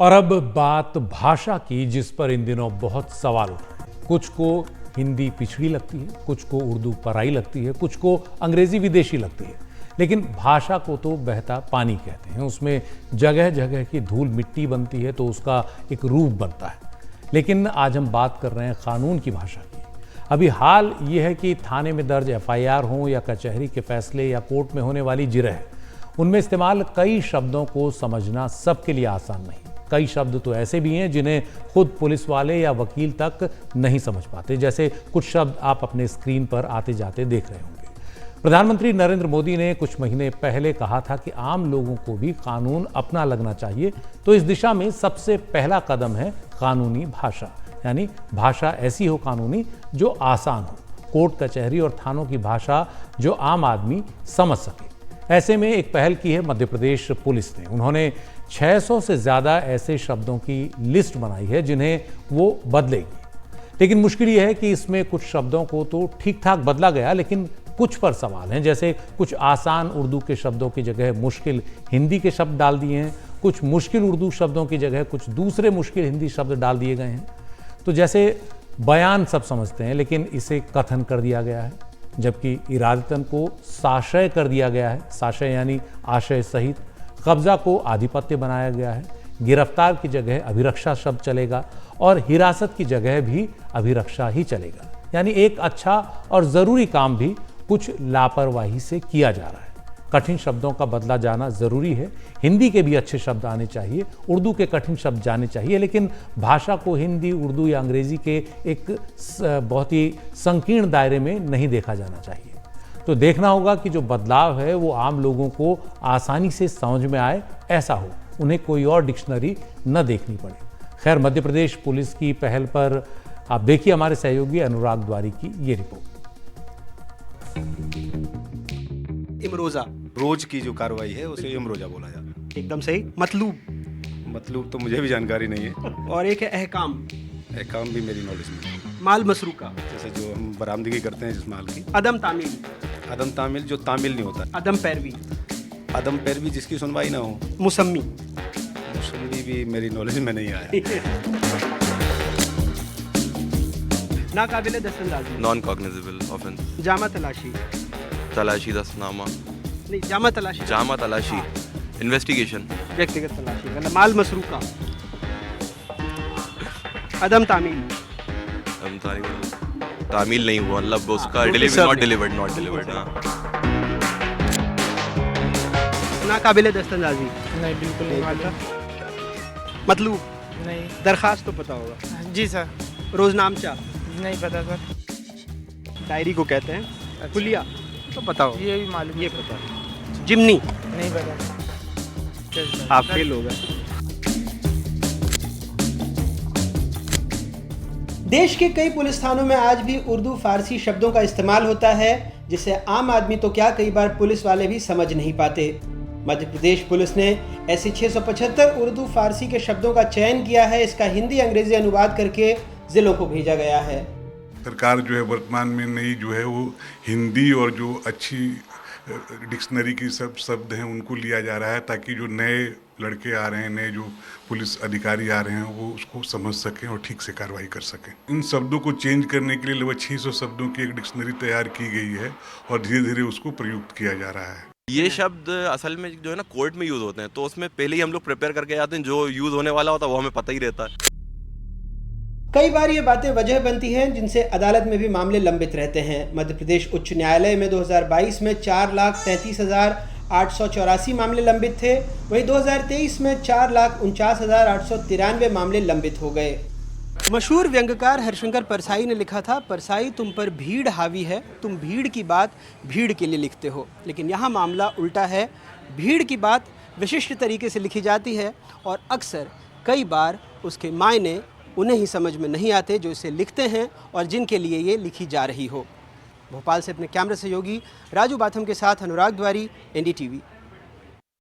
और अब बात भाषा की, जिस पर इन दिनों बहुत सवाल उठ रहे हैं। कुछ को हिंदी पिछड़ी लगती है, कुछ को उर्दू पराई लगती है, कुछ को अंग्रेजी विदेशी लगती है, लेकिन भाषा को तो बहता पानी कहते हैं। उसमें जगह जगह की धूल मिट्टी बनती है तो उसका एक रूप बनता है। लेकिन आज हम बात कर रहे हैं कानून की भाषा की। अभी हाल ये है कि थाने में दर्ज एफआईआर हो या कचहरी के फैसले या कोर्ट में होने वाली जिरह, उनमें इस्तेमाल कई शब्दों को समझना सबके लिए आसान नहीं। कई शब्द तो ऐसे भी हैं जिन्हें खुद पुलिस वाले या वकील तक नहीं समझ पाते। जैसे कुछ शब्द आप अपने स्क्रीन पर आते जाते देख रहे होंगे। प्रधानमंत्री नरेंद्र मोदी ने कुछ महीने पहले कहा था कि आम लोगों को भी कानून अपना लगना चाहिए। तो इस दिशा में सबसे पहला कदम है कानूनी भाषा, यानी भाषा ऐसी हो कानूनी जो आसान हो, कोर्ट कचहरी और थानों की भाषा जो आम आदमी समझ सके। ऐसे में एक पहल की है मध्य प्रदेश पुलिस ने। उन्होंने 600 से ज़्यादा ऐसे शब्दों की लिस्ट बनाई है जिन्हें वो बदलेगी। लेकिन मुश्किल ये है कि इसमें कुछ शब्दों को तो ठीक ठाक बदला गया, लेकिन कुछ पर सवाल हैं। जैसे कुछ आसान उर्दू के शब्दों की जगह मुश्किल हिंदी के शब्द डाल दिए हैं, कुछ मुश्किल उर्दू शब्दों की जगह कुछ दूसरे मुश्किल हिंदी शब्द डाल दिए गए हैं। तो जैसे बयान सब समझते हैं, लेकिन इसे कथन कर दिया गया है, जबकि इरादतन को साशय कर दिया गया है। साशय यानी आशय सहित। कब्जा को आधिपत्य बनाया गया है। गिरफ्तार की जगह अभिरक्षा शब्द चलेगा और हिरासत की जगह भी अभिरक्षा ही चलेगा। यानी एक अच्छा और ज़रूरी काम भी कुछ लापरवाही से किया जा रहा है। कठिन शब्दों का बदला जाना ज़रूरी है। हिंदी के भी अच्छे शब्द आने चाहिए, उर्दू के कठिन शब्द जाने चाहिए, लेकिन भाषा को हिंदी, उर्दू या अंग्रेज़ी के एक बहुत ही संकीर्ण दायरे में नहीं देखा जाना चाहिए। तो देखना होगा कि जो बदलाव है वो आम लोगों को आसानी से समझ में आए, ऐसा हो, उन्हें कोई और डिक्शनरी न देखनी पड़े। खैर, मध्य प्रदेश पुलिस की पहल पर आप देखिए हमारे सहयोगी अनुराग द्वारी की ये रिपोर्ट। इमरोजा, रोज की जो कार्रवाई है उसे इमरोजा बोला जाता है। एकदम सही। मतलूब तो मुझे भी जानकारी नहीं है। और एक है अहकाम। काम भी मेरी नॉलेज में है। माल मसरूका, जैसे जो हम बरामदगी करते हैं जिस माल की। अदम तामील। अदम तामिल जो तामिल नहीं होता। अदम पैरवी। अदम पैरवी जिसकी सुनवाई ना हो। मुसम्मी। मुसम्मी भी मेरी नॉलेज में नहीं आया। नाकाबिले दस्तंदाजी। Non cognizable offence. जामा तलाशी। तलाशी दस्तनामा। नहीं, जामा तलाशी। जामा तलाशी। इन्वेस्टिगेशन। व्यक्तिगत तलाशी। मतलब माल मसरूका। अदम तामील। तामील नहीं हुआ, मतलब उसका नॉट डिलीवर्ड। नाकाबिले दस्तंदाजी। नहीं, बिल्कुल नहीं मालूम। मतलूब। नहीं। दरखास्त तो पता होगा। जी सर। रोजनामचा। नहीं पता सर। डायरी को कहते हैं। अच्छा। कुलिया तो पता होगा। ये भी मालूम। ये पता है। जिमनी। नहीं पता। आप फेल हो गए। देश के कई पुलिस थानों में आज भी उर्दू फारसी शब्दों का इस्तेमाल होता है, जिसे आम आदमी तो क्या कई बार पुलिस वाले भी समझ नहीं पाते। मध्य प्रदेश पुलिस ने ऐसे 675 उर्दू फारसी के शब्दों का चयन किया है। इसका हिंदी अंग्रेजी अनुवाद करके जिलों को भेजा गया है। सरकार जो है वर्तमान में नई जो है वो हिंदी और जो अच्छी डिक्शनरी की सब शब्द हैं उनको लिया जा रहा है, ताकि जो नए लड़के आ रहे हैं, नए जो पुलिस अधिकारी आ रहे हैं, वो उसको समझ सकें और ठीक से कार्रवाई कर सकें। इन शब्दों को चेंज करने के लिए लगभग 600 शब्दों की एक डिक्शनरी तैयार की गई है और धीरे धीरे उसको प्रयुक्त किया जा रहा है। ये शब्द असल में जो है ना कोर्ट में यूज होते हैं, तो उसमें पहले ही हम लोग प्रिपेयर करके जाते हैं, जो यूज होने वाला होता है वो हमें पता ही रहता है। कई बार ये बातें वजह बनती हैं जिनसे अदालत में भी मामले लंबित रहते हैं। मध्य प्रदेश उच्च न्यायालय में 2022 में 4,33,884 मामले लंबित थे। वहीं 2023 में 4,49,893 मामले लंबित हो गए। मशहूर व्यंग्यकार हरिशंकर परसाई ने लिखा था, परसाई तुम पर भीड़ हावी है, तुम भीड़ की बात भीड़ के लिए लिखते हो। लेकिन यहाँ मामला उल्टा है। भीड़ की बात विशिष्ट तरीके से लिखी जाती है और अक्सर कई बार उसके मायने उन्हें ही समझ में नहीं आते जो इसे लिखते हैं और जिनके लिए ये लिखी जा रही हो। भोपाल से अपने कैमरा सहयोगी राजू बाथम के साथ अनुराग द्वारी, NDTV।